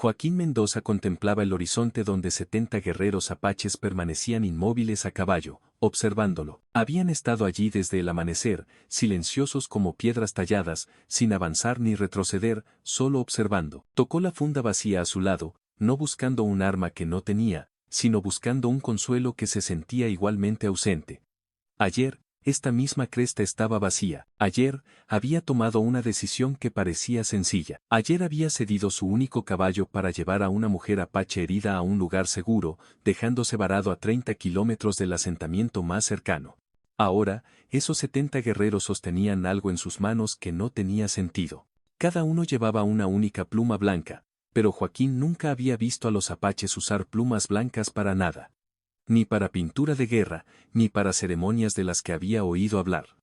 Joaquín Mendoza contemplaba el horizonte donde 70 guerreros apaches permanecían inmóviles a caballo, observándolo. Habían estado allí desde el amanecer, silenciosos como piedras talladas, sin avanzar ni retroceder, solo observando. Tocó la funda vacía a su lado, no buscando un arma que no tenía, sino buscando un consuelo que se sentía igualmente ausente. Ayer, esta misma cresta estaba vacía. Ayer, había tomado una decisión que parecía sencilla. Ayer había cedido su único caballo para llevar a una mujer apache herida a un lugar seguro, dejándose varado a 30 kilómetros del asentamiento más cercano. Ahora, esos 70 guerreros sostenían algo en sus manos que no tenía sentido. Cada uno llevaba una única pluma blanca, pero Joaquín nunca había visto a los apaches usar plumas blancas para nada. Ni para pintura de guerra, ni para ceremonias de las que había oído hablar.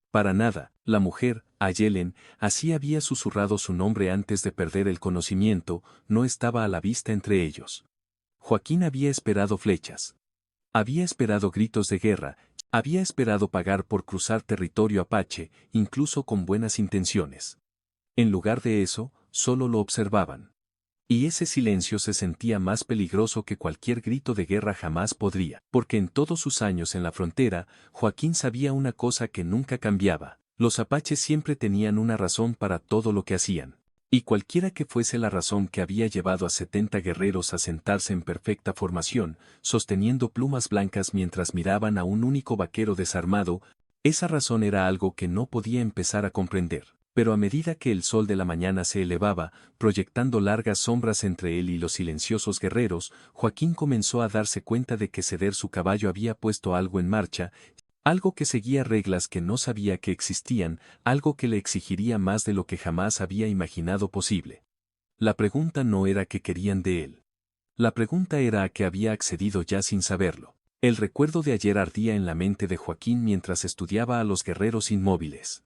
Para nada, la mujer, Ayelen, así había susurrado su nombre antes de perder el conocimiento, no estaba a la vista entre ellos. Joaquín había esperado flechas. Había esperado gritos de guerra, había esperado pagar por cruzar territorio apache, incluso con buenas intenciones. En lugar de eso, solo lo observaban. Y ese silencio se sentía más peligroso que cualquier grito de guerra jamás podría, porque en todos sus años en la frontera, Joaquín sabía una cosa que nunca cambiaba: los apaches siempre tenían una razón para todo lo que hacían. Y cualquiera que fuese la razón que había llevado a 70 guerreros a sentarse en perfecta formación, sosteniendo plumas blancas mientras miraban a un único vaquero desarmado, esa razón era algo que no podía empezar a comprender. Pero a medida que el sol de la mañana se elevaba, proyectando largas sombras entre él y los silenciosos guerreros, Joaquín comenzó a darse cuenta de que ceder su caballo había puesto algo en marcha, algo que seguía reglas que no sabía que existían, algo que le exigiría más de lo que jamás había imaginado posible. La pregunta no era qué querían de él. La pregunta era a qué había accedido ya sin saberlo. El recuerdo de ayer ardía en la mente de Joaquín mientras estudiaba a los guerreros inmóviles.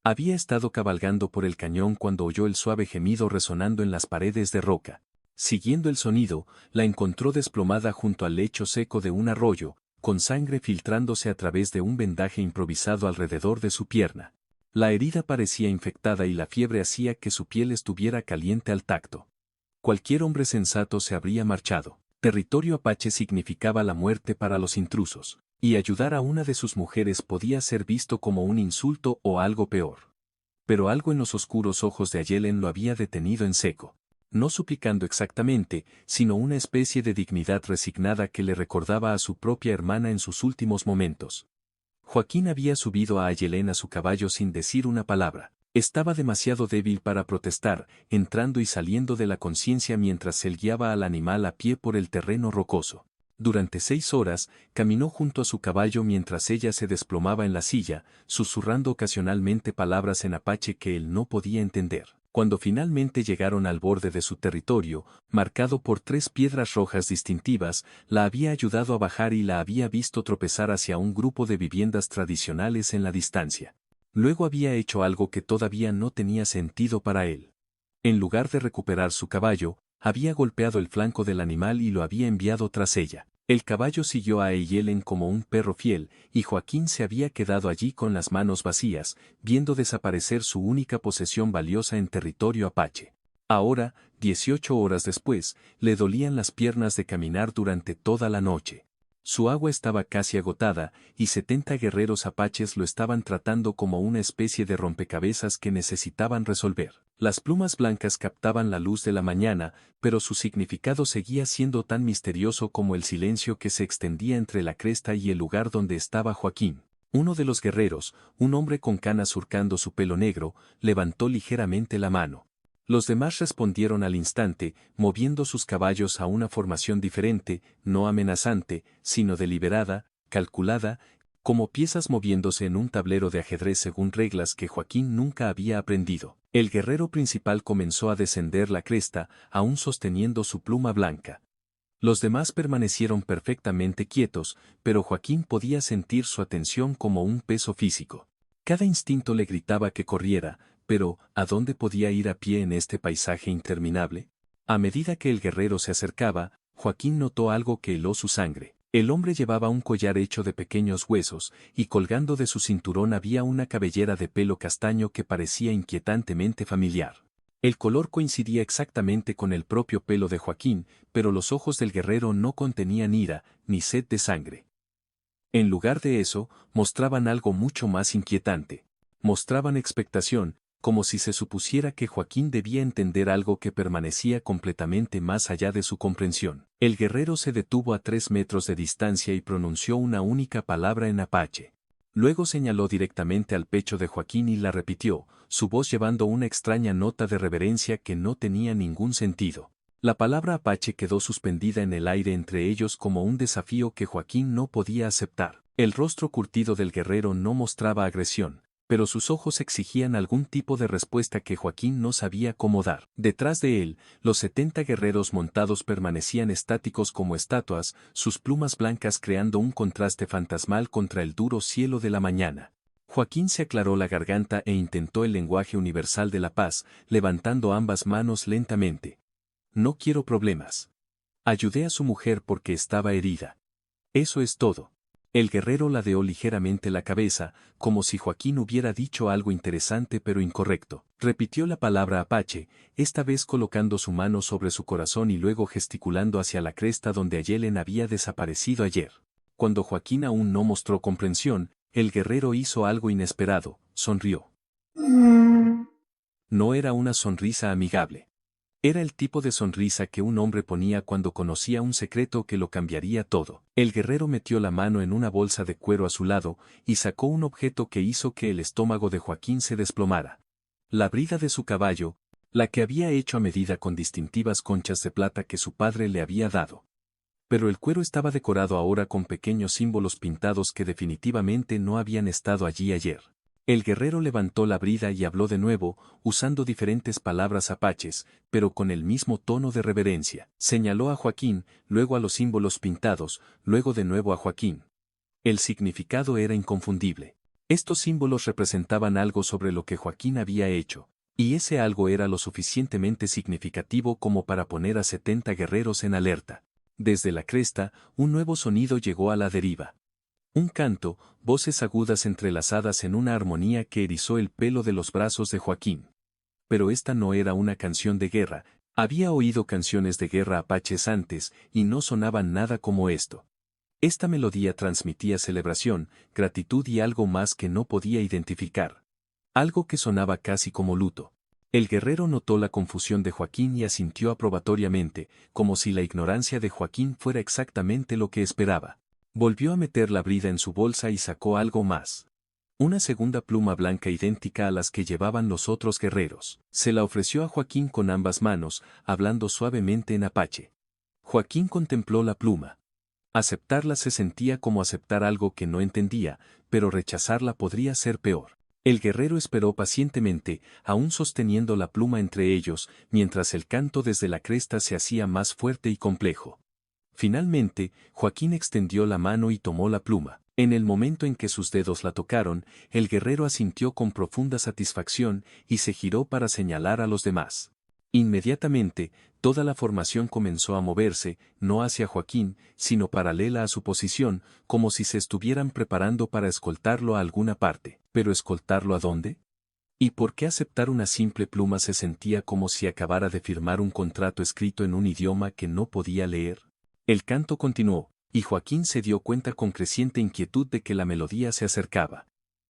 Había estado cabalgando por el cañón cuando oyó el suave gemido resonando en las paredes de roca. Siguiendo el sonido, la encontró desplomada junto al lecho seco de un arroyo, con sangre filtrándose a través de un vendaje improvisado alrededor de su pierna. La herida parecía infectada y la fiebre hacía que su piel estuviera caliente al tacto. Cualquier hombre sensato se habría marchado. Territorio apache significaba la muerte para los intrusos, y ayudar a una de sus mujeres podía ser visto como un insulto o algo peor. Pero algo en los oscuros ojos de Ayelen lo había detenido en seco. No suplicando exactamente, sino una especie de dignidad resignada que le recordaba a su propia hermana en sus últimos momentos. Joaquín había subido a Ayelen a su caballo sin decir una palabra. Estaba demasiado débil para protestar, entrando y saliendo de la conciencia mientras él guiaba al animal a pie por el terreno rocoso. Durante 6 horas, caminó junto a su caballo mientras ella se desplomaba en la silla, susurrando ocasionalmente palabras en apache que él no podía entender. Cuando finalmente llegaron al borde de su territorio, marcado por 3 piedras rojas distintivas, la había ayudado a bajar y la había visto tropezar hacia un grupo de viviendas tradicionales en la distancia. Luego había hecho algo que todavía no tenía sentido para él. En lugar de recuperar su caballo, había golpeado el flanco del animal y lo había enviado tras ella. El caballo siguió a Ayelen como un perro fiel, y Joaquín se había quedado allí con las manos vacías, viendo desaparecer su única posesión valiosa en territorio apache. Ahora, 18 horas después, le dolían las piernas de caminar durante toda la noche. Su agua estaba casi agotada, y 70 guerreros apaches lo estaban tratando como una especie de rompecabezas que necesitaban resolver. Las plumas blancas captaban la luz de la mañana, pero su significado seguía siendo tan misterioso como el silencio que se extendía entre la cresta y el lugar donde estaba Joaquín. Uno de los guerreros, un hombre con canas surcando su pelo negro, levantó ligeramente la mano. Los demás respondieron al instante, moviendo sus caballos a una formación diferente, no amenazante, sino deliberada, calculada, como piezas moviéndose en un tablero de ajedrez según reglas que Joaquín nunca había aprendido. El guerrero principal comenzó a descender la cresta, aún sosteniendo su pluma blanca. Los demás permanecieron perfectamente quietos, pero Joaquín podía sentir su atención como un peso físico. Cada instinto le gritaba que corriera, pero ¿a dónde podía ir a pie en este paisaje interminable? A medida que el guerrero se acercaba, Joaquín notó algo que heló su sangre. El hombre llevaba un collar hecho de pequeños huesos, y colgando de su cinturón había una cabellera de pelo castaño que parecía inquietantemente familiar. El color coincidía exactamente con el propio pelo de Joaquín, pero los ojos del guerrero no contenían ira, ni sed de sangre. En lugar de eso, mostraban algo mucho más inquietante. Mostraban expectación, como si se supusiera que Joaquín debía entender algo que permanecía completamente más allá de su comprensión. El guerrero se detuvo a 3 metros de distancia y pronunció una única palabra en apache. Luego señaló directamente al pecho de Joaquín y la repitió, su voz llevando una extraña nota de reverencia que no tenía ningún sentido. La palabra apache quedó suspendida en el aire entre ellos como un desafío que Joaquín no podía aceptar. El rostro curtido del guerrero no mostraba agresión, pero sus ojos exigían algún tipo de respuesta que Joaquín no sabía cómo dar. Detrás de él, los 70 guerreros montados permanecían estáticos como estatuas, sus plumas blancas creando un contraste fantasmal contra el duro cielo de la mañana. Joaquín se aclaró la garganta e intentó el lenguaje universal de la paz, levantando ambas manos lentamente. No quiero problemas. Ayudé a su mujer porque estaba herida. Eso es todo. El guerrero ladeó ligeramente la cabeza, como si Joaquín hubiera dicho algo interesante pero incorrecto. Repitió la palabra apache, esta vez colocando su mano sobre su corazón y luego gesticulando hacia la cresta donde Ayelen había desaparecido ayer. Cuando Joaquín aún no mostró comprensión, el guerrero hizo algo inesperado, sonrió. No era una sonrisa amigable. Era el tipo de sonrisa que un hombre ponía cuando conocía un secreto que lo cambiaría todo. El guerrero metió la mano en una bolsa de cuero a su lado y sacó un objeto que hizo que el estómago de Joaquín se desplomara. La brida de su caballo, la que había hecho a medida con distintivas conchas de plata que su padre le había dado. Pero el cuero estaba decorado ahora con pequeños símbolos pintados que definitivamente no habían estado allí ayer. El guerrero levantó la brida y habló de nuevo, usando diferentes palabras apaches, pero con el mismo tono de reverencia. Señaló a Joaquín, luego a los símbolos pintados, luego de nuevo a Joaquín. El significado era inconfundible. Estos símbolos representaban algo sobre lo que Joaquín había hecho, y ese algo era lo suficientemente significativo como para poner a 70 guerreros en alerta. Desde la cresta, un nuevo sonido llegó a la deriva. Un canto, voces agudas entrelazadas en una armonía que erizó el pelo de los brazos de Joaquín. Pero esta no era una canción de guerra, había oído canciones de guerra apaches antes y no sonaban nada como esto. Esta melodía transmitía celebración, gratitud y algo más que no podía identificar. Algo que sonaba casi como luto. El guerrero notó la confusión de Joaquín y asintió aprobatoriamente, como si la ignorancia de Joaquín fuera exactamente lo que esperaba. Volvió a meter la brida en su bolsa y sacó algo más. Una segunda pluma blanca idéntica a las que llevaban los otros guerreros. Se la ofreció a Joaquín con ambas manos, hablando suavemente en apache. Joaquín contempló la pluma. Aceptarla se sentía como aceptar algo que no entendía, pero rechazarla podría ser peor. El guerrero esperó pacientemente, aún sosteniendo la pluma entre ellos, mientras el canto desde la cresta se hacía más fuerte y complejo. Finalmente, Joaquín extendió la mano y tomó la pluma. En el momento en que sus dedos la tocaron, el guerrero asintió con profunda satisfacción y se giró para señalar a los demás. Inmediatamente, toda la formación comenzó a moverse, no hacia Joaquín, sino paralela a su posición, como si se estuvieran preparando para escoltarlo a alguna parte. ¿Pero escoltarlo a dónde? ¿Y por qué aceptar una simple pluma se sentía como si acabara de firmar un contrato escrito en un idioma que no podía leer? El canto continuó, y Joaquín se dio cuenta con creciente inquietud de que la melodía se acercaba.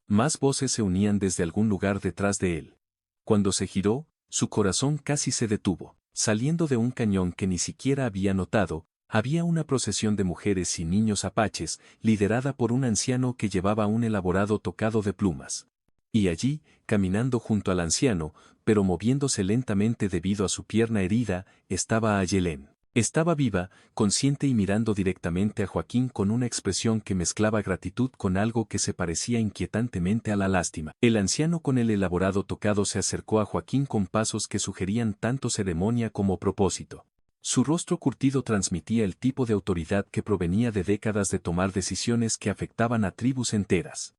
Más voces se unían desde algún lugar detrás de él. Cuando se giró, su corazón casi se detuvo. Saliendo de un cañón que ni siquiera había notado, había una procesión de mujeres y niños apaches, liderada por un anciano que llevaba un elaborado tocado de plumas. Y allí, caminando junto al anciano, pero moviéndose lentamente debido a su pierna herida, estaba Ayelen. Estaba viva, consciente y mirando directamente a Joaquín con una expresión que mezclaba gratitud con algo que se parecía inquietantemente a la lástima. El anciano con el elaborado tocado se acercó a Joaquín con pasos que sugerían tanto ceremonia como propósito. Su rostro curtido transmitía el tipo de autoridad que provenía de décadas de tomar decisiones que afectaban a tribus enteras.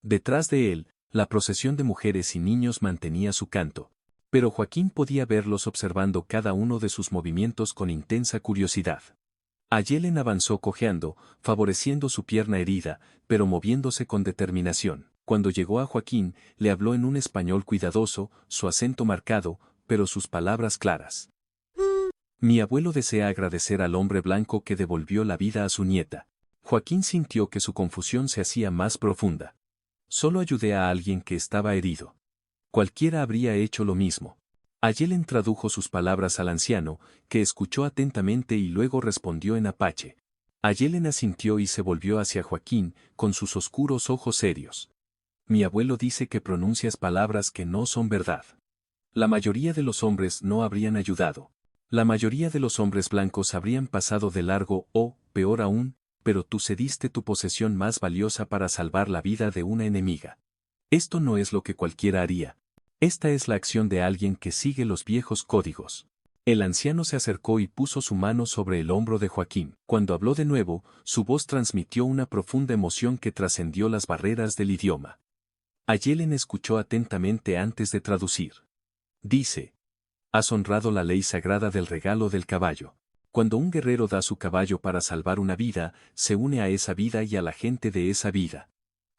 Detrás de él, la procesión de mujeres y niños mantenía su canto. Pero Joaquín podía verlos observando cada uno de sus movimientos con intensa curiosidad. Ayelen avanzó cojeando, favoreciendo su pierna herida, pero moviéndose con determinación. Cuando llegó a Joaquín, le habló en un español cuidadoso, su acento marcado, pero sus palabras claras. Mi abuelo desea agradecer al hombre blanco que devolvió la vida a su nieta. Joaquín sintió que su confusión se hacía más profunda. Solo ayudé a alguien que estaba herido. Cualquiera habría hecho lo mismo. Ayelen tradujo sus palabras al anciano, que escuchó atentamente y luego respondió en apache. Ayelen asintió y se volvió hacia Joaquín, con sus oscuros ojos serios. Mi abuelo dice que pronuncias palabras que no son verdad. La mayoría de los hombres no habrían ayudado. La mayoría de los hombres blancos habrían pasado de largo o, peor aún, pero tú cediste tu posesión más valiosa para salvar la vida de una enemiga. Esto no es lo que cualquiera haría. Esta es la acción de alguien que sigue los viejos códigos. El anciano se acercó y puso su mano sobre el hombro de Joaquín. Cuando habló de nuevo, su voz transmitió una profunda emoción que trascendió las barreras del idioma. Ayelen escuchó atentamente antes de traducir. Dice: has honrado la ley sagrada del regalo del caballo. Cuando un guerrero da su caballo para salvar una vida, se une a esa vida y a la gente de esa vida.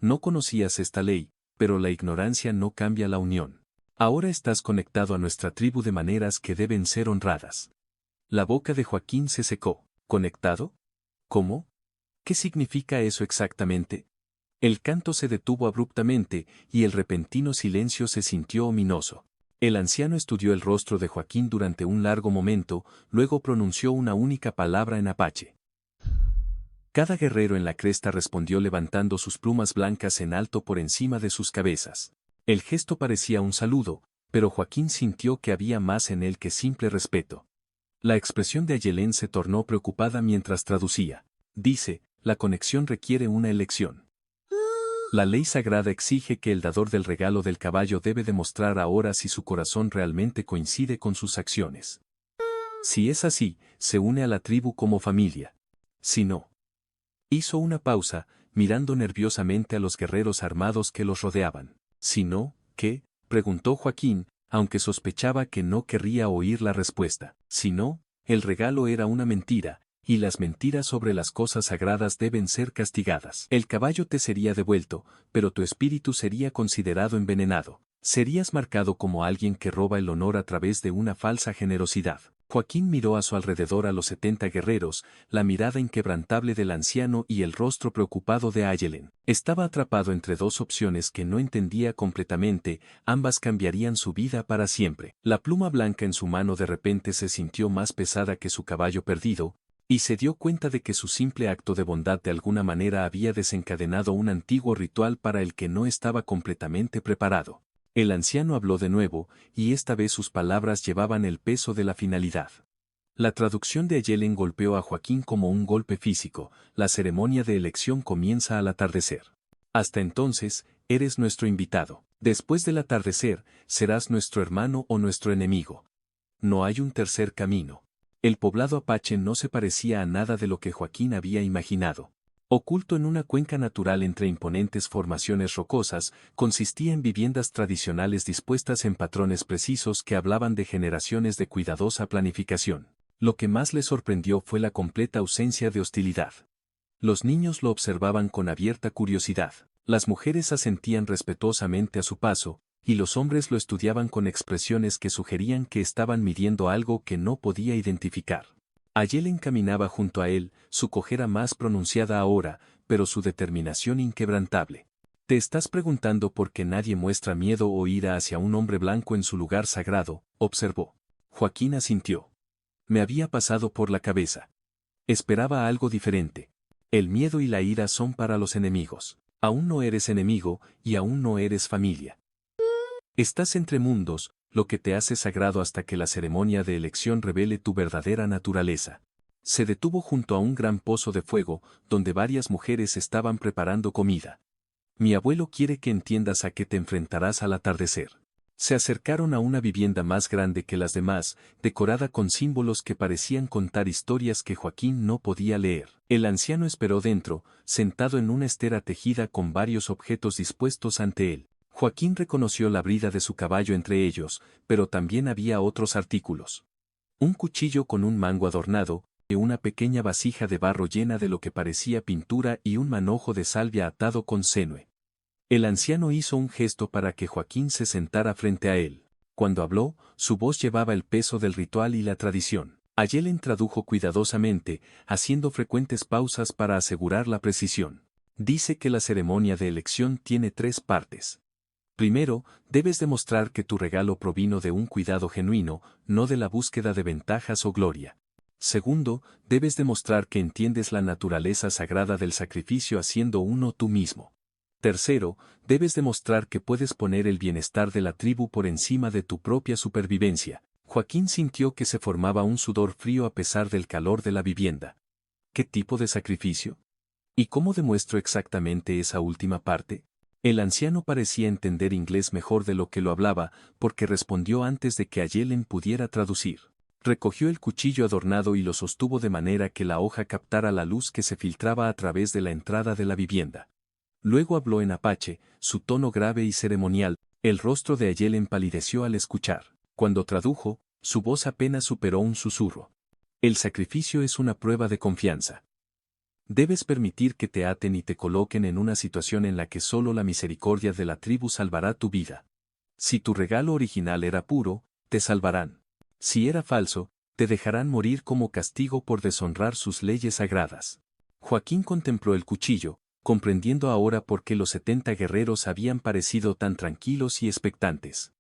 No conocías esta ley, pero la ignorancia no cambia la unión. Ahora estás conectado a nuestra tribu de maneras que deben ser honradas. La boca de Joaquín se secó. ¿Conectado? ¿Cómo? ¿Qué significa eso exactamente? El canto se detuvo abruptamente, y el repentino silencio se sintió ominoso. El anciano estudió el rostro de Joaquín durante un largo momento, luego pronunció una única palabra en apache. Cada guerrero en la cresta respondió levantando sus plumas blancas en alto por encima de sus cabezas. El gesto parecía un saludo, pero Joaquín sintió que había más en él que simple respeto. La expresión de Ayelen se tornó preocupada mientras traducía. Dice: la conexión requiere una elección. La ley sagrada exige que el dador del regalo del caballo debe demostrar ahora si su corazón realmente coincide con sus acciones. Si es así, se une a la tribu como familia. Si no. Hizo una pausa, mirando nerviosamente a los guerreros armados que los rodeaban. Si no, ¿qué? Preguntó Joaquín, aunque sospechaba que no querría oír la respuesta. Si no, el regalo era una mentira, y las mentiras sobre las cosas sagradas deben ser castigadas. El caballo te sería devuelto, pero tu espíritu sería considerado envenenado. Serías marcado como alguien que roba el honor a través de una falsa generosidad. Joaquín miró a su alrededor a los 70 guerreros, la mirada inquebrantable del anciano y el rostro preocupado de Ayelen. Estaba atrapado entre dos opciones que no entendía completamente, ambas cambiarían su vida para siempre. La pluma blanca en su mano de repente se sintió más pesada que su caballo perdido, y se dio cuenta de que su simple acto de bondad de alguna manera había desencadenado un antiguo ritual para el que no estaba completamente preparado. El anciano habló de nuevo, y esta vez sus palabras llevaban el peso de la finalidad. La traducción de Ayelen golpeó a Joaquín como un golpe físico. La ceremonia de elección comienza al atardecer. Hasta entonces, eres nuestro invitado. Después del atardecer, serás nuestro hermano o nuestro enemigo. No hay un tercer camino. El poblado apache no se parecía a nada de lo que Joaquín había imaginado. Oculto en una cuenca natural entre imponentes formaciones rocosas, consistía en viviendas tradicionales dispuestas en patrones precisos que hablaban de generaciones de cuidadosa planificación. Lo que más le sorprendió fue la completa ausencia de hostilidad. Los niños lo observaban con abierta curiosidad. Las mujeres asentían respetuosamente a su paso, y los hombres lo estudiaban con expresiones que sugerían que estaban midiendo algo que no podía identificar. Ayelen caminaba junto a él, su cojera más pronunciada ahora, pero su determinación inquebrantable. Te estás preguntando por qué nadie muestra miedo o ira hacia un hombre blanco en su lugar sagrado, observó. Joaquín asintió. Me había pasado por la cabeza. Esperaba algo diferente. El miedo y la ira son para los enemigos. Aún no eres enemigo, y aún no eres familia. Estás entre mundos, lo que te hace sagrado hasta que la ceremonia de elección revele tu verdadera naturaleza. Se detuvo junto a un gran pozo de fuego, donde varias mujeres estaban preparando comida. Mi abuelo quiere que entiendas a qué te enfrentarás al atardecer. Se acercaron a una vivienda más grande que las demás, decorada con símbolos que parecían contar historias que Joaquín no podía leer. El anciano esperó dentro, sentado en una estera tejida con varios objetos dispuestos ante él. Joaquín reconoció la brida de su caballo entre ellos, pero también había otros artículos. Un cuchillo con un mango adornado, y una pequeña vasija de barro llena de lo que parecía pintura y un manojo de salvia atado con cenue. El anciano hizo un gesto para que Joaquín se sentara frente a él. Cuando habló, su voz llevaba el peso del ritual y la tradición. Ayelen tradujo cuidadosamente, haciendo frecuentes pausas para asegurar la precisión. Dice que la ceremonia de elección tiene 3 partes. Primero, debes demostrar que tu regalo provino de un cuidado genuino, no de la búsqueda de ventajas o gloria. Segundo, debes demostrar que entiendes la naturaleza sagrada del sacrificio haciendo uno tú mismo. Tercero, debes demostrar que puedes poner el bienestar de la tribu por encima de tu propia supervivencia. Joaquín sintió que se formaba un sudor frío a pesar del calor de la vivienda. ¿Qué tipo de sacrificio? ¿Y cómo demuestro exactamente esa última parte? El anciano parecía entender inglés mejor de lo que lo hablaba, porque respondió antes de que Ayelen pudiera traducir. Recogió el cuchillo adornado y lo sostuvo de manera que la hoja captara la luz que se filtraba a través de la entrada de la vivienda. Luego habló en apache, su tono grave y ceremonial. El rostro de Ayelen palideció al escuchar. Cuando tradujo, su voz apenas superó un susurro. El sacrificio es una prueba de confianza. Debes permitir que te aten y te coloquen en una situación en la que solo la misericordia de la tribu salvará tu vida. Si tu regalo original era puro, te salvarán. Si era falso, te dejarán morir como castigo por deshonrar sus leyes sagradas. Joaquín contempló el cuchillo, comprendiendo ahora por qué los 70 guerreros habían parecido tan tranquilos y expectantes.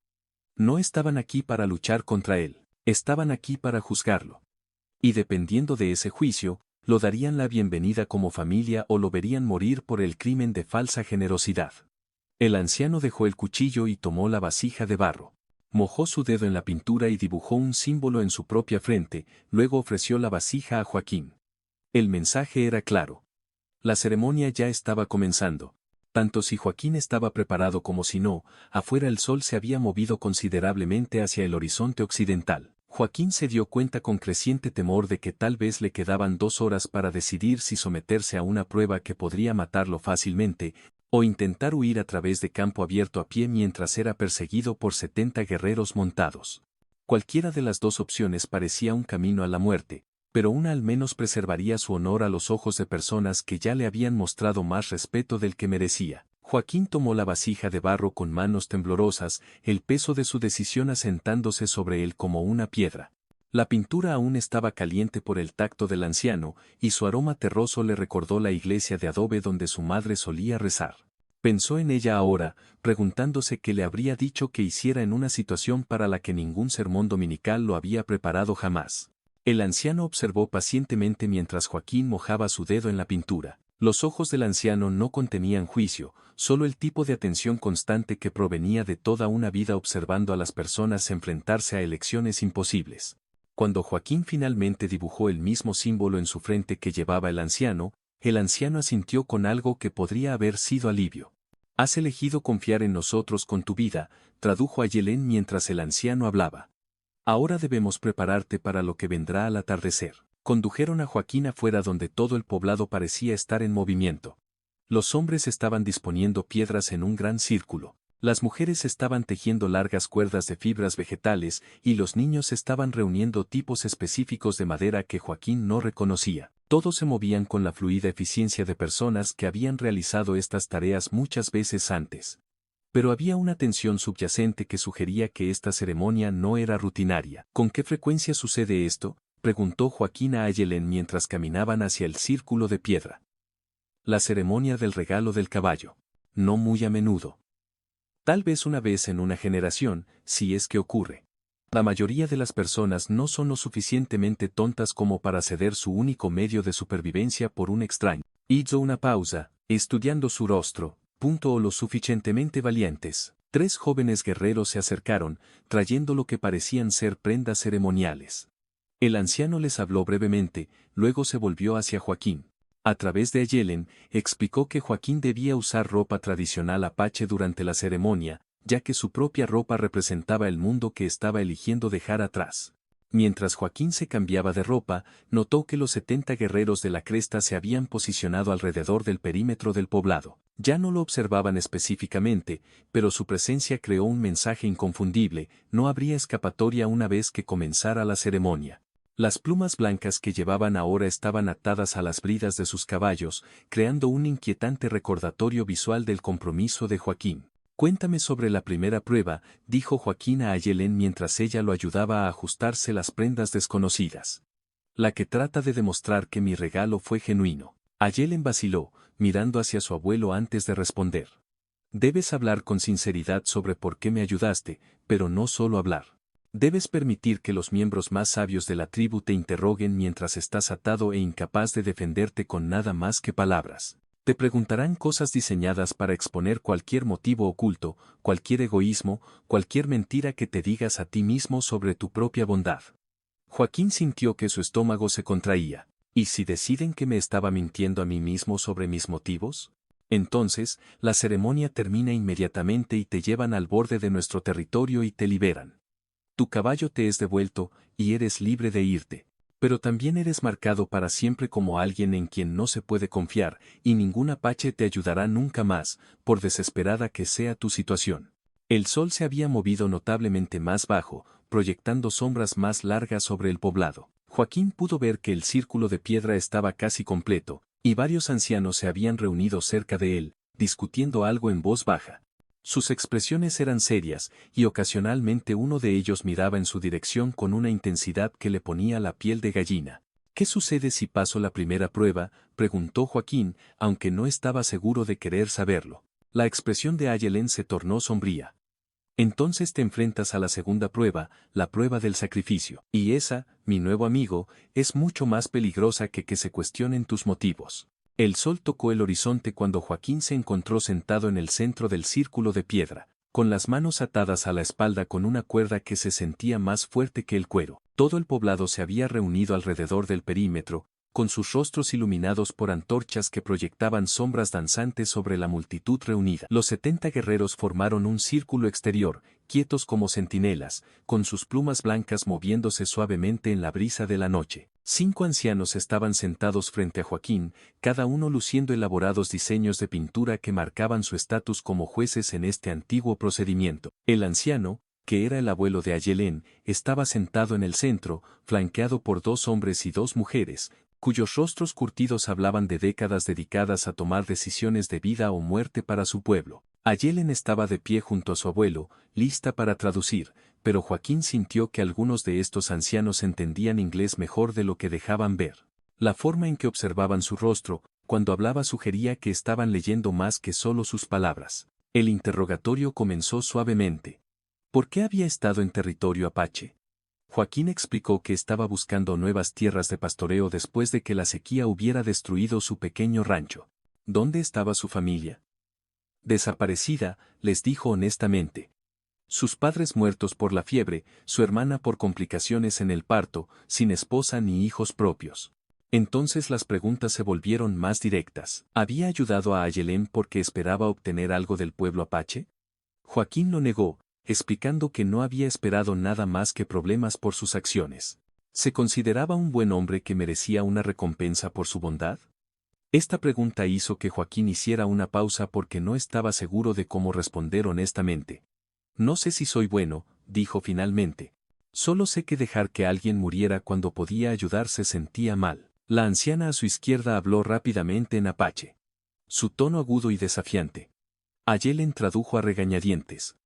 No estaban aquí para luchar contra él, estaban aquí para juzgarlo. Y dependiendo de ese juicio, lo darían la bienvenida como familia o lo verían morir por el crimen de falsa generosidad. El anciano dejó el cuchillo y tomó la vasija de barro. Mojó su dedo en la pintura y dibujó un símbolo en su propia frente, luego ofreció la vasija a Joaquín. El mensaje era claro. La ceremonia ya estaba comenzando. Tanto si Joaquín estaba preparado como si no, afuera el sol se había movido considerablemente hacia el horizonte occidental. Joaquín se dio cuenta con creciente temor de que tal vez le quedaban 2 horas para decidir si someterse a una prueba que podría matarlo fácilmente, o intentar huir a través de campo abierto a pie mientras era perseguido por 70 guerreros montados. Cualquiera de las 2 opciones parecía un camino a la muerte, pero una al menos preservaría su honor a los ojos de personas que ya le habían mostrado más respeto del que merecía. Joaquín tomó la vasija de barro con manos temblorosas, el peso de su decisión asentándose sobre él como una piedra. La pintura aún estaba caliente por el tacto del anciano, y su aroma terroso le recordó la iglesia de adobe donde su madre solía rezar. Pensó en ella ahora, preguntándose qué le habría dicho que hiciera en una situación para la que ningún sermón dominical lo había preparado jamás. El anciano observó pacientemente mientras Joaquín mojaba su dedo en la pintura. Los ojos del anciano no contenían juicio, solo el tipo de atención constante que provenía de toda una vida observando a las personas enfrentarse a elecciones imposibles. Cuando Joaquín finalmente dibujó el mismo símbolo en su frente que llevaba el anciano asintió con algo que podría haber sido alivio. Has elegido confiar en nosotros con tu vida, tradujo Ayelen mientras el anciano hablaba. Ahora debemos prepararte para lo que vendrá al atardecer. Condujeron a Joaquín afuera donde todo el poblado parecía estar en movimiento. Los hombres estaban disponiendo piedras en un gran círculo. Las mujeres estaban tejiendo largas cuerdas de fibras vegetales y los niños estaban reuniendo tipos específicos de madera que Joaquín no reconocía. Todos se movían con la fluida eficiencia de personas que habían realizado estas tareas muchas veces antes. Pero había una tensión subyacente que sugería que esta ceremonia no era rutinaria. ¿Con qué frecuencia sucede esto?, preguntó Joaquín a Ayelen mientras caminaban hacia el círculo de piedra. La ceremonia del regalo del caballo. No muy a menudo. Tal vez una vez en una generación, si es que ocurre. La mayoría de las personas no son lo suficientemente tontas como para ceder su único medio de supervivencia por un extraño. Hizo una pausa, estudiando su rostro. O lo suficientemente valientes. 3 jóvenes guerreros se acercaron, trayendo lo que parecían ser prendas ceremoniales. El anciano les habló brevemente, luego se volvió hacia Joaquín. A través de Ayelen, explicó que Joaquín debía usar ropa tradicional apache durante la ceremonia, ya que su propia ropa representaba el mundo que estaba eligiendo dejar atrás. Mientras Joaquín se cambiaba de ropa, notó que los 70 guerreros de la cresta se habían posicionado alrededor del perímetro del poblado. Ya no lo observaban específicamente, pero su presencia creó un mensaje inconfundible: no habría escapatoria una vez que comenzara la ceremonia. Las plumas blancas que llevaban ahora estaban atadas a las bridas de sus caballos, creando un inquietante recordatorio visual del compromiso de Joaquín. Cuéntame sobre la primera prueba, dijo Joaquín a Ayelen mientras ella lo ayudaba a ajustarse las prendas desconocidas. La que trata de demostrar que mi regalo fue genuino. Ayelen vaciló, mirando hacia su abuelo antes de responder. Debes hablar con sinceridad sobre por qué me ayudaste, pero no solo hablar. Debes permitir que los miembros más sabios de la tribu te interroguen mientras estás atado e incapaz de defenderte con nada más que palabras. Te preguntarán cosas diseñadas para exponer cualquier motivo oculto, cualquier egoísmo, cualquier mentira que te digas a ti mismo sobre tu propia bondad. Joaquín sintió que su estómago se contraía. ¿Y si deciden que me estaba mintiendo a mí mismo sobre mis motivos? Entonces, la ceremonia termina inmediatamente y te llevan al borde de nuestro territorio y te liberan. Tu caballo te es devuelto, y eres libre de irte. Pero también eres marcado para siempre como alguien en quien no se puede confiar, y ningún apache te ayudará nunca más, por desesperada que sea tu situación. El sol se había movido notablemente más bajo, proyectando sombras más largas sobre el poblado. Joaquín pudo ver que el círculo de piedra estaba casi completo, y varios ancianos se habían reunido cerca de él, discutiendo algo en voz baja. Sus expresiones eran serias, y ocasionalmente uno de ellos miraba en su dirección con una intensidad que le ponía la piel de gallina. ¿Qué sucede si paso la primera prueba?, preguntó Joaquín, aunque no estaba seguro de querer saberlo. La expresión de Ayelen se tornó sombría. Entonces te enfrentas a la segunda prueba, la prueba del sacrificio. Y esa, mi nuevo amigo, es mucho más peligrosa que se cuestionen tus motivos. El sol tocó el horizonte cuando Joaquín se encontró sentado en el centro del círculo de piedra, con las manos atadas a la espalda con una cuerda que se sentía más fuerte que el cuero. Todo el poblado se había reunido alrededor del perímetro, con sus rostros iluminados por antorchas que proyectaban sombras danzantes sobre la multitud reunida. Los 70 guerreros formaron un círculo exterior, quietos como centinelas, con sus plumas blancas moviéndose suavemente en la brisa de la noche. 5 ancianos estaban sentados frente a Joaquín, cada uno luciendo elaborados diseños de pintura que marcaban su estatus como jueces en este antiguo procedimiento. El anciano, que era el abuelo de Ayelen, estaba sentado en el centro, flanqueado por 2 hombres y 2 mujeres, cuyos rostros curtidos hablaban de décadas dedicadas a tomar decisiones de vida o muerte para su pueblo. Ayelen estaba de pie junto a su abuelo, lista para traducir, pero Joaquín sintió que algunos de estos ancianos entendían inglés mejor de lo que dejaban ver. La forma en que observaban su rostro, cuando hablaba sugería que estaban leyendo más que solo sus palabras. El interrogatorio comenzó suavemente. ¿Por qué había estado en territorio apache? Joaquín explicó que estaba buscando nuevas tierras de pastoreo después de que la sequía hubiera destruido su pequeño rancho. ¿Dónde estaba su familia? Desaparecida, les dijo honestamente. Sus padres muertos por la fiebre, su hermana por complicaciones en el parto, sin esposa ni hijos propios. Entonces las preguntas se volvieron más directas. ¿Había ayudado a Ayelen porque esperaba obtener algo del pueblo apache? Joaquín lo negó, explicando que no había esperado nada más que problemas por sus acciones. ¿Se consideraba un buen hombre que merecía una recompensa por su bondad? Esta pregunta hizo que Joaquín hiciera una pausa porque no estaba seguro de cómo responder honestamente. No sé si soy bueno, dijo finalmente. Solo sé que dejar que alguien muriera cuando podía ayudar se sentía mal. La anciana a su izquierda habló rápidamente en apache. Su tono agudo y desafiante. Ayelen tradujo a regañadientes.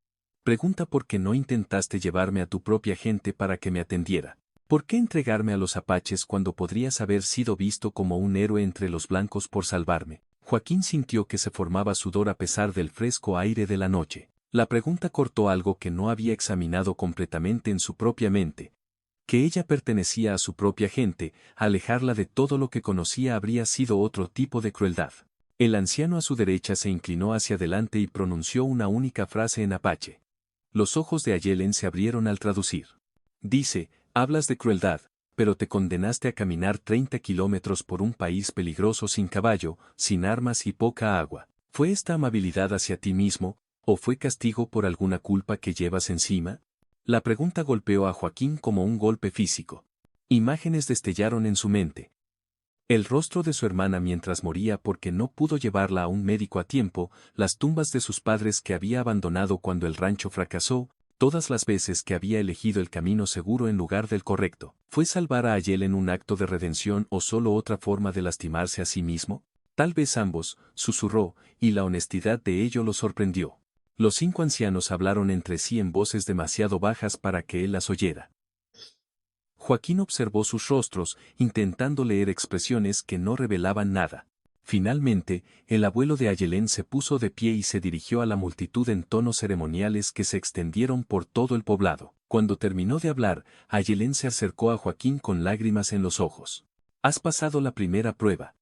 Pregunta por qué no intentaste llevarme a tu propia gente para que me atendiera. ¿Por qué entregarme a los apaches cuando podrías haber sido visto como un héroe entre los blancos por salvarme? Joaquín sintió que se formaba sudor a pesar del fresco aire de la noche. La pregunta cortó algo que no había examinado completamente en su propia mente. Que ella pertenecía a su propia gente, alejarla de todo lo que conocía habría sido otro tipo de crueldad. El anciano a su derecha se inclinó hacia adelante y pronunció una única frase en apache. Los ojos de Ayelen se abrieron al traducir. Dice, hablas de crueldad, pero te condenaste a caminar 30 kilómetros por un país peligroso sin caballo, sin armas y poca agua. ¿Fue esta amabilidad hacia ti mismo, o fue castigo por alguna culpa que llevas encima? La pregunta golpeó a Joaquín como un golpe físico. Imágenes destellaron en su mente. El rostro de su hermana mientras moría porque no pudo llevarla a un médico a tiempo, las tumbas de sus padres que había abandonado cuando el rancho fracasó, todas las veces que había elegido el camino seguro en lugar del correcto. ¿Fue salvar a Ayelen un acto de redención o solo otra forma de lastimarse a sí mismo? Tal vez ambos, susurró, y la honestidad de ello lo sorprendió. Los 5 ancianos hablaron entre sí en voces demasiado bajas para que él las oyera. Joaquín observó sus rostros, intentando leer expresiones que no revelaban nada. Finalmente, el abuelo de Ayelén se puso de pie y se dirigió a la multitud en tonos ceremoniales que se extendieron por todo el poblado. Cuando terminó de hablar, Ayelén se acercó a Joaquín con lágrimas en los ojos. Has pasado la primera prueba.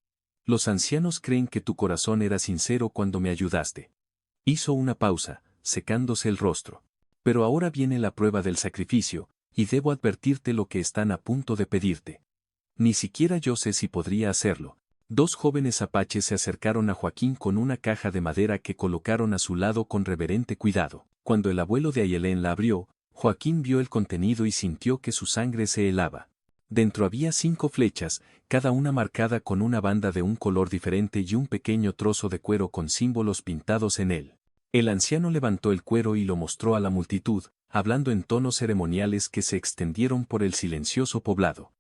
Los ancianos creen que tu corazón era sincero cuando me ayudaste. Hizo una pausa, secándose el rostro. Pero ahora viene la prueba del sacrificio, y debo advertirte lo que están a punto de pedirte. Ni siquiera yo sé si podría hacerlo. 2 jóvenes apaches se acercaron a Joaquín con una caja de madera que colocaron a su lado con reverente cuidado. Cuando el abuelo de Ayelén la abrió, Joaquín vio el contenido y sintió que su sangre se helaba. Dentro había 5 flechas, cada una marcada con una banda de un color diferente y un pequeño trozo de cuero con símbolos pintados en él. El anciano levantó el cuero y lo mostró a la multitud, hablando en tonos ceremoniales que se extendieron por el silencioso poblado.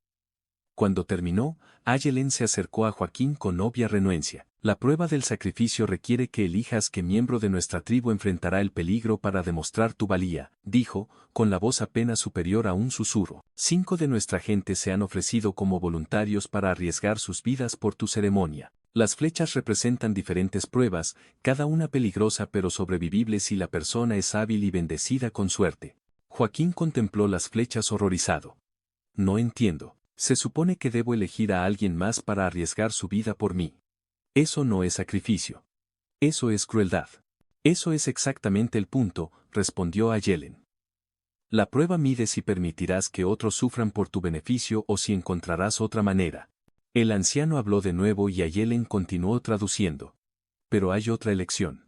Cuando terminó, Ayelén se acercó a Joaquín con obvia renuencia. La prueba del sacrificio requiere que elijas qué miembro de nuestra tribu enfrentará el peligro para demostrar tu valía, dijo, con la voz apenas superior a un susurro. 5 de nuestra gente se han ofrecido como voluntarios para arriesgar sus vidas por tu ceremonia. Las flechas representan diferentes pruebas, cada una peligrosa pero sobrevivible si la persona es hábil y bendecida con suerte. Joaquín contempló las flechas horrorizado. No entiendo. Se supone que debo elegir a alguien más para arriesgar su vida por mí. Eso no es sacrificio. Eso es crueldad. Eso es exactamente el punto, respondió Ayelén. La prueba mide si permitirás que otros sufran por tu beneficio o si encontrarás otra manera. El anciano habló de nuevo y Ayelén continuó traduciendo. Pero hay otra elección.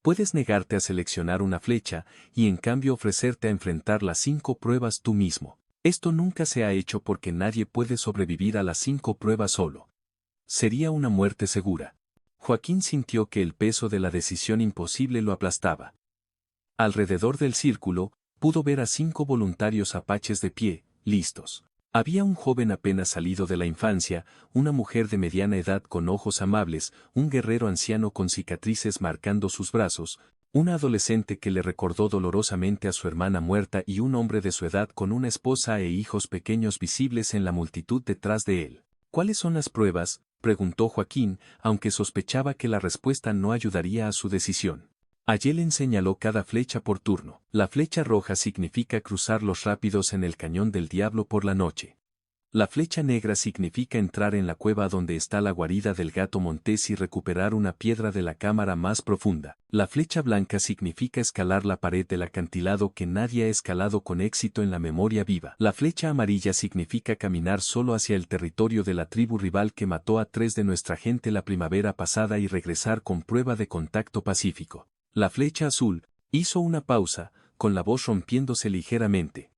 Puedes negarte a seleccionar una flecha y en cambio ofrecerte a enfrentar las 5 pruebas tú mismo. Esto nunca se ha hecho porque nadie puede sobrevivir a las 5 pruebas solo. Sería una muerte segura. Joaquín sintió que el peso de la decisión imposible lo aplastaba. Alrededor del círculo, pudo ver a 5 voluntarios apaches de pie, listos. Había un joven apenas salido de la infancia, una mujer de mediana edad con ojos amables, un guerrero anciano con cicatrices marcando sus brazos, una adolescente que le recordó dolorosamente a su hermana muerta y un hombre de su edad con una esposa e hijos pequeños visibles en la multitud detrás de él. ¿Cuáles son las pruebas?, preguntó Joaquín, aunque sospechaba que la respuesta no ayudaría a su decisión. Ayelén señaló cada flecha por turno. La flecha roja significa cruzar los rápidos en el cañón del diablo por la noche. La flecha negra significa entrar en la cueva donde está la guarida del gato montés y recuperar una piedra de la cámara más profunda. La flecha blanca significa escalar la pared del acantilado que nadie ha escalado con éxito en la memoria viva. La flecha amarilla significa caminar solo hacia el territorio de la tribu rival que mató a 3 de nuestra gente la primavera pasada y regresar con prueba de contacto pacífico. La flecha azul, hizo una pausa, con la voz rompiéndose ligeramente.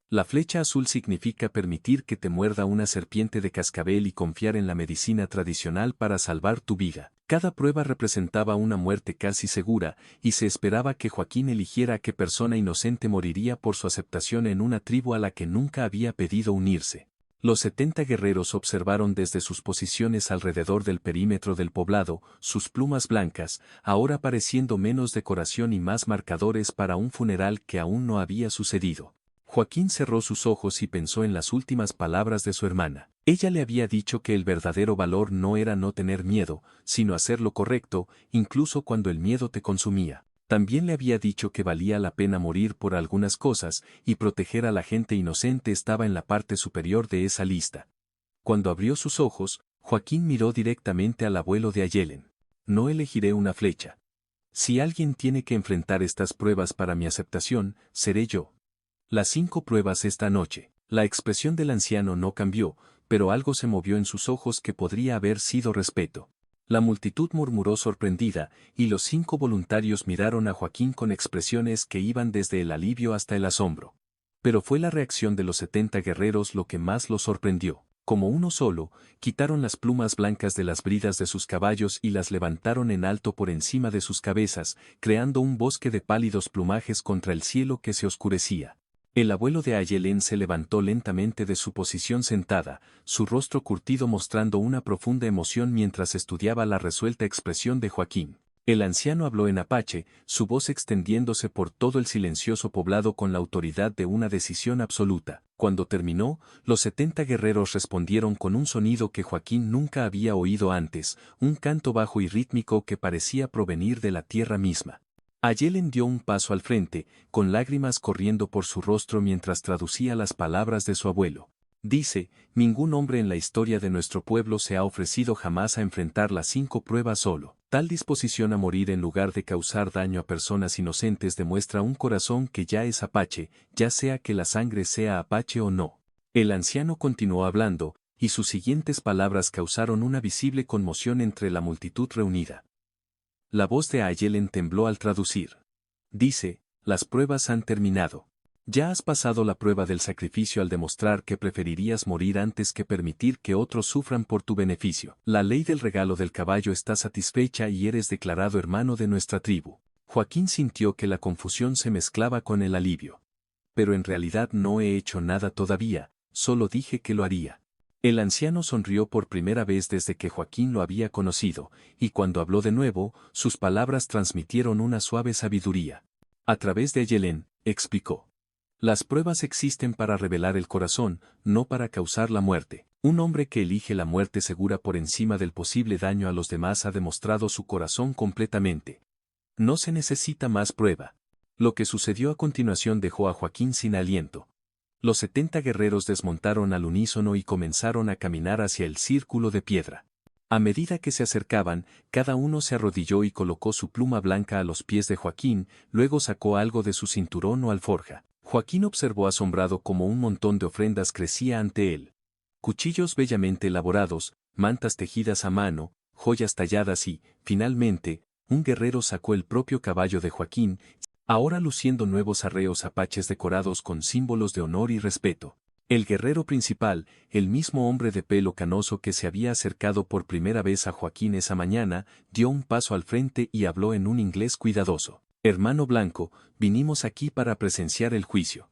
La flecha azul significa permitir que te muerda una serpiente de cascabel y confiar en la medicina tradicional para salvar tu vida. Cada prueba representaba una muerte casi segura, y se esperaba que Joaquín eligiera a qué persona inocente moriría por su aceptación en una tribu a la que nunca había pedido unirse. Los 70 guerreros observaron desde sus posiciones alrededor del perímetro del poblado, sus plumas blancas, ahora pareciendo menos decoración y más marcadores para un funeral que aún no había sucedido. Joaquín cerró sus ojos y pensó en las últimas palabras de su hermana. Ella le había dicho que el verdadero valor no era no tener miedo, sino hacer lo correcto, incluso cuando el miedo te consumía. También le había dicho que valía la pena morir por algunas cosas, y proteger a la gente inocente estaba en la parte superior de esa lista. Cuando abrió sus ojos, Joaquín miró directamente al abuelo de Ayelén. No elegiré una flecha. Si alguien tiene que enfrentar estas pruebas para mi aceptación, seré yo. Las 5 pruebas esta noche. La expresión del anciano no cambió, pero algo se movió en sus ojos que podría haber sido respeto. La multitud murmuró sorprendida, y los 5 voluntarios miraron a Joaquín con expresiones que iban desde el alivio hasta el asombro. Pero fue la reacción de los 70 guerreros lo que más los sorprendió. Como uno solo, quitaron las plumas blancas de las bridas de sus caballos y las levantaron en alto por encima de sus cabezas, creando un bosque de pálidos plumajes contra el cielo que se oscurecía. El abuelo de Ayelén se levantó lentamente de su posición sentada, su rostro curtido mostrando una profunda emoción mientras estudiaba la resuelta expresión de Joaquín. El anciano habló en apache, su voz extendiéndose por todo el silencioso poblado con la autoridad de una decisión absoluta. Cuando terminó, los 70 guerreros respondieron con un sonido que Joaquín nunca había oído antes, un canto bajo y rítmico que parecía provenir de la tierra misma. Ayelen dio un paso al frente, con lágrimas corriendo por su rostro mientras traducía las palabras de su abuelo. Dice, ningún hombre en la historia de nuestro pueblo se ha ofrecido jamás a enfrentar las 5 pruebas solo. Tal disposición a morir en lugar de causar daño a personas inocentes demuestra un corazón que ya es apache, ya sea que la sangre sea apache o no. El anciano continuó hablando, y sus siguientes palabras causaron una visible conmoción entre la multitud reunida. La voz de Ayelen tembló al traducir. Dice, las pruebas han terminado. Ya has pasado la prueba del sacrificio al demostrar que preferirías morir antes que permitir que otros sufran por tu beneficio. La ley del regalo del caballo está satisfecha y eres declarado hermano de nuestra tribu. Joaquín sintió que la confusión se mezclaba con el alivio. Pero en realidad no he hecho nada todavía, solo dije que lo haría. El anciano sonrió por primera vez desde que Joaquín lo había conocido, y cuando habló de nuevo, sus palabras transmitieron una suave sabiduría. A través de Ayelen, explicó. Las pruebas existen para revelar el corazón, no para causar la muerte. Un hombre que elige la muerte segura por encima del posible daño a los demás ha demostrado su corazón completamente. No se necesita más prueba. Lo que sucedió a continuación dejó a Joaquín sin aliento. Los 70 guerreros desmontaron al unísono y comenzaron a caminar hacia el círculo de piedra. A medida que se acercaban, cada uno se arrodilló y colocó su pluma blanca a los pies de Joaquín, luego sacó algo de su cinturón o alforja. Joaquín observó asombrado cómo un montón de ofrendas crecía ante él. Cuchillos bellamente elaborados, mantas tejidas a mano, joyas talladas y, finalmente, un guerrero sacó el propio caballo de Joaquín, ahora luciendo nuevos arreos apaches decorados con símbolos de honor y respeto. El guerrero principal, el mismo hombre de pelo canoso que se había acercado por primera vez a Joaquín esa mañana, dio un paso al frente y habló en un inglés cuidadoso. Hermano Blanco, vinimos aquí para presenciar el juicio.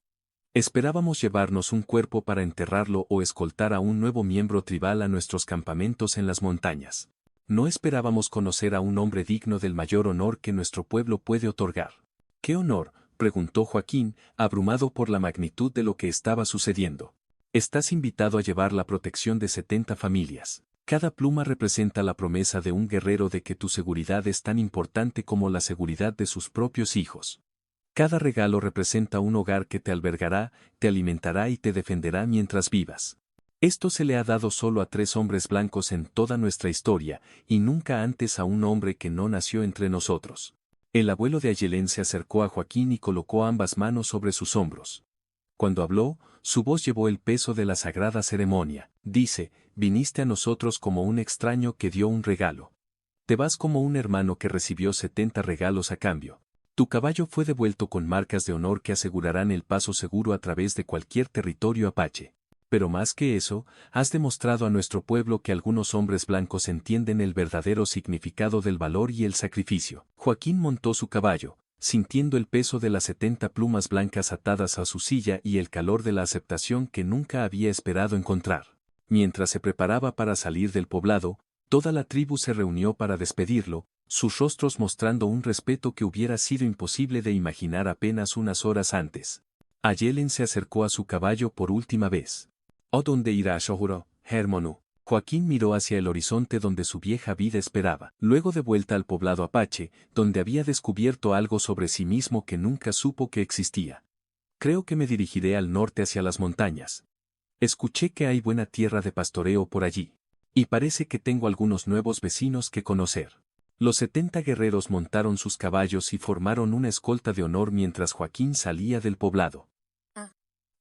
Esperábamos llevarnos un cuerpo para enterrarlo o escoltar a un nuevo miembro tribal a nuestros campamentos en las montañas. No esperábamos conocer a un hombre digno del mayor honor que nuestro pueblo puede otorgar. ¿Qué honor?, preguntó Joaquín, abrumado por la magnitud de lo que estaba sucediendo. Estás invitado a llevar la protección de 70 familias. Cada pluma representa la promesa de un guerrero de que tu seguridad es tan importante como la seguridad de sus propios hijos. Cada regalo representa un hogar que te albergará, te alimentará y te defenderá mientras vivas. Esto se le ha dado solo a 3 hombres blancos en toda nuestra historia, y nunca antes a un hombre que no nació entre nosotros. El abuelo de Ayelen se acercó a Joaquín y colocó ambas manos sobre sus hombros. Cuando habló, su voz llevó el peso de la sagrada ceremonia. Dice, viniste a nosotros como un extraño que dio un regalo. Te vas como un hermano que recibió 70 regalos a cambio. Tu caballo fue devuelto con marcas de honor que asegurarán el paso seguro a través de cualquier territorio apache. Pero más que eso, has demostrado a nuestro pueblo que algunos hombres blancos entienden el verdadero significado del valor y el sacrificio. Joaquín montó su caballo, sintiendo el peso de las 70 plumas blancas atadas a su silla y el calor de la aceptación que nunca había esperado encontrar. Mientras se preparaba para salir del poblado, toda la tribu se reunió para despedirlo, sus rostros mostrando un respeto que hubiera sido imposible de imaginar apenas unas horas antes. Ayelen se acercó a su caballo por última vez. ¿O dónde irá Shohuro, Hermonu? Joaquín miró hacia el horizonte donde su vieja vida esperaba. Luego de vuelta al poblado apache, donde había descubierto algo sobre sí mismo que nunca supo que existía. Creo que me dirigiré al norte hacia las montañas. Escuché que hay buena tierra de pastoreo por allí. Y parece que tengo algunos nuevos vecinos que conocer. Los 70 guerreros montaron sus caballos y formaron una escolta de honor mientras Joaquín salía del poblado.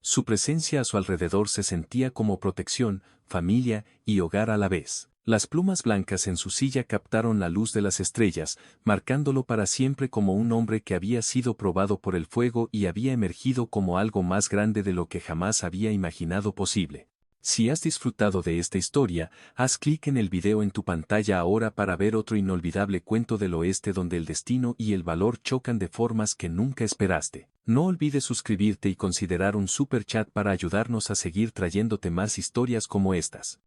Su presencia a su alrededor se sentía como protección, familia y hogar a la vez. Las plumas blancas en su silla captaron la luz de las estrellas, marcándolo para siempre como un hombre que había sido probado por el fuego y había emergido como algo más grande de lo que jamás había imaginado posible. Si has disfrutado de esta historia, haz clic en el video en tu pantalla ahora para ver otro inolvidable cuento del oeste donde el destino y el valor chocan de formas que nunca esperaste. No olvides suscribirte y considerar un super chat para ayudarnos a seguir trayéndote más historias como estas.